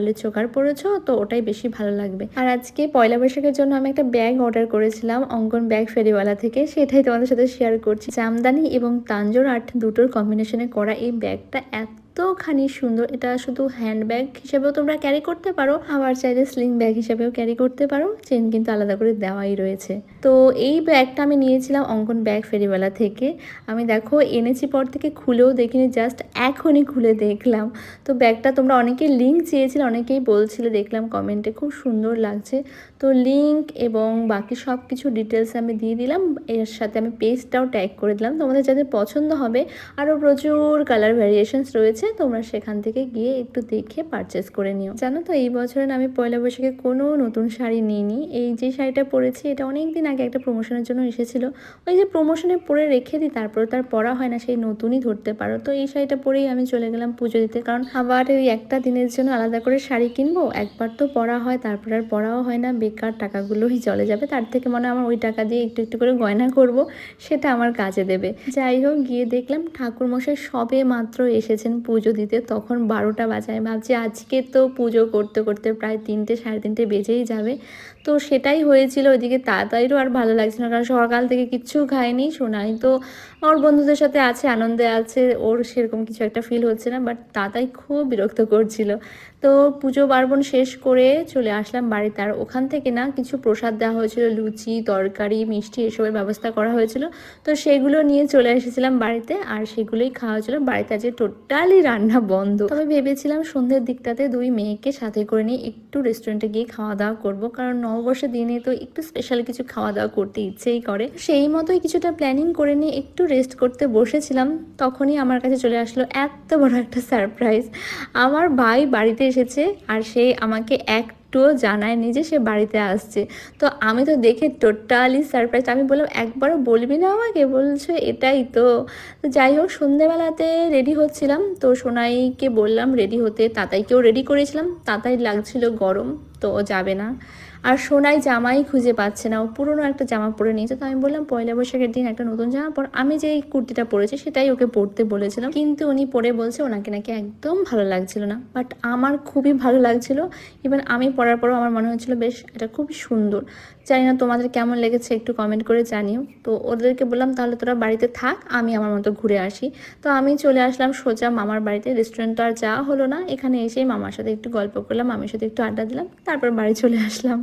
তাহলে চোকার পরেছো তো ওটাই বেশি ভালো লাগবে। আর আজকে পয়লা বৈশাখের জন্য আমি একটা ব্যাগ অর্ডার করেছিলাম অঙ্কন ব্যাগ ফেরিওয়ালা থেকে, সেটাই তোমাদের সাথে শেয়ার করছি। জামদানি এবং তাঞ্জোর আর্ট দুটোর কম্বিনেশনে করা এই ব্যাগটা এতখানি সুন্দর। এটা শুধু হ্যান্ড ব্যাগ হিসেবেও তোমরা ক্যারি করতে পারো, আবার চাইলে স্লিং ব্যাগ হিসেবেও ক্যারি করতে পারো, চেন কিন্তু আলাদা করে দেওয়াই রয়েছে। তো এই ব্যাগটা আমি নিয়েছিলাম অঙ্কন ব্যাগ ফেরিওয়ালা থেকে। আমি দেখো এনেছি পর থেকে খুলেও দেখিনি, জাস্ট এখনই খুলে দেখলাম। তো ব্যাগটা তোমরা অনেকেই লিঙ্ক চেয়েছিলে, অনেকেই বলছিলে, দেখলাম কমেন্টে খুব সুন্দর লাগছে। তো লিঙ্ক এবং বাকি সব কিছু ডিটেলস আমি দিয়ে দিলাম, এর সাথে আমি পেজটাও ট্যাগ করে দিলাম। তোমাদের যাদের পছন্দ হবে, আরও প্রচুর কালার ভ্যারিয়েশনস রয়েছে, তোমরা সেখান থেকে গিয়ে একটু দেখে পারচেস করে নিও। জানো তো এই বছরে আমি পয়লা বৈশাখে কোনো নতুন শাড়ি নিইনি। এই যে শাড়িটা পরেছি এটা অনেক দিন আগে একটা প্রমোশনের জন্য এসেছিল, ওই যে প্রমোশনে পরে রেখে দিই তারপরে তার পরা হয় না, সেই নতুনই ধরতে পারো। তো এই শাড়িটা পরেই আমি চলে গেলাম পুজো দিতে, কারণ আবার ওই একটা দিনের জন্য আলাদা করে শাড়ি কিনবো, একবার তো পরা হয় তারপর আর পরাও হয় না, বেকার টাকাগুলোই চলে যাবে। তার থেকে মনে হয় আমার ওই টাকা দিয়ে একটু একটু করে গয়না করব, সেটা আমার কাজে দেবে। যাই হোক, গিয়ে দেখলাম ঠাকুরমশাই সবে মাত্র এসেছেন পুজো দিতে, তখন 12টা বাজায়। ভাবছি আজকে তো পুজো করতে করতে প্রায় 3টে সাড়ে 3টে বেজেই যাবে। তো সেটাই হয়েছিল, ওইদিকে তাড়াতাড়িও আর ভালো লাগছে না, কারণ সকাল থেকে কিচ্ছু খায়নি। শোনাই তো ওর বন্ধুদের সাথে আছে, আনন্দে আছে, ওর সেরকম কিছু একটা ফিল হচ্ছে না, বাট তাতাই খুব বিরক্ত করছিল। তো পুজো পার্বণ শেষ করে চলে আসলাম বাড়িতে। আর ওখান থেকে না কিছু প্রসাদ দেওয়া হয়েছিল, লুচি তরকারি মিষ্টি এসবের ব্যবস্থা করা হয়েছিল, তো সেগুলো নিয়ে চলে এসেছিলাম বাড়িতে, আর সেগুলোই খাওয়া হয়েছিল। বাড়িতে আজকে টোটালি রান্না বন্ধ। তবে ভেবেছিলাম সন্ধ্যের দিকটাতে 2 মেয়েকে সাথে করে নিয়ে একটু রেস্টুরেন্টে গিয়ে খাওয়া দাওয়া করবো, কারণ নববর্ষের দিনে তো একটু স্পেশাল কিছু খাওয়া দাওয়া করতে ইচ্ছেই করে। সেই মতোই কিছুটা প্ল্যানিং করে নিয়ে একটু রেস্ট করতে বসেছিলাম, তখনই আমার কাছে চলে আসলো এত বড় একটা সারপ্রাইজ। আমার ভাই বাড়িতে এসেছে, আর সে আমাকে একটুও জানায়নি যে সে বাড়িতে আসছে। তো আমি তো দেখে টোটালি সারপ্রাইজ। আমি বললাম একবারও বলবি না আমাকে? বলছো এটাই তো। তো যাই হোক, সন্ধেবেলাতে রেডি হচ্ছিলাম, তো সোনাইকে বললাম রেডি হতে, তাতাইকেও রেডি করেছিলাম। তাতাই লাগছিল গরম, তো ও যাবে না। আর সোনাই জামাই খুঁজে পাচ্ছে না, ও পুরনো একটা জামা পরে নিয়েছে। তো আমি বললাম পয়লা বৈশাখের দিন একটা নতুন জামা পর। আমি যে কুর্তিটা পরেছি সেটাই ওকে পরতে বলেছিলাম, কিন্তু উনি পরে বলছে ওনাকে নাকি একদম ভালো লাগছিল না, বাট আমার খুবই ভালো লাগছিল। ইভেন আমি পরার পরও আমার মনে হচ্ছিল বেশ এটা খুবই সুন্দর। জানি না তোমাদের কেমন লেগেছে, একটু কমেন্ট করে জানিও। তো ওদেরকে বললাম তাহলে তোরা বাড়িতে থাক, আমি আমার মতো ঘুরে আসি। তো আমি চলে আসলাম সোজা মামার বাড়িতে। রেস্টুরেন্ট তো আর যাওয়া হলো না, এখানে এসেই মামার সাথে একটু গল্প করলাম, মামির সাথে একটু আড্ডা দিলাম, তারপর বাড়ি চলে আসলাম।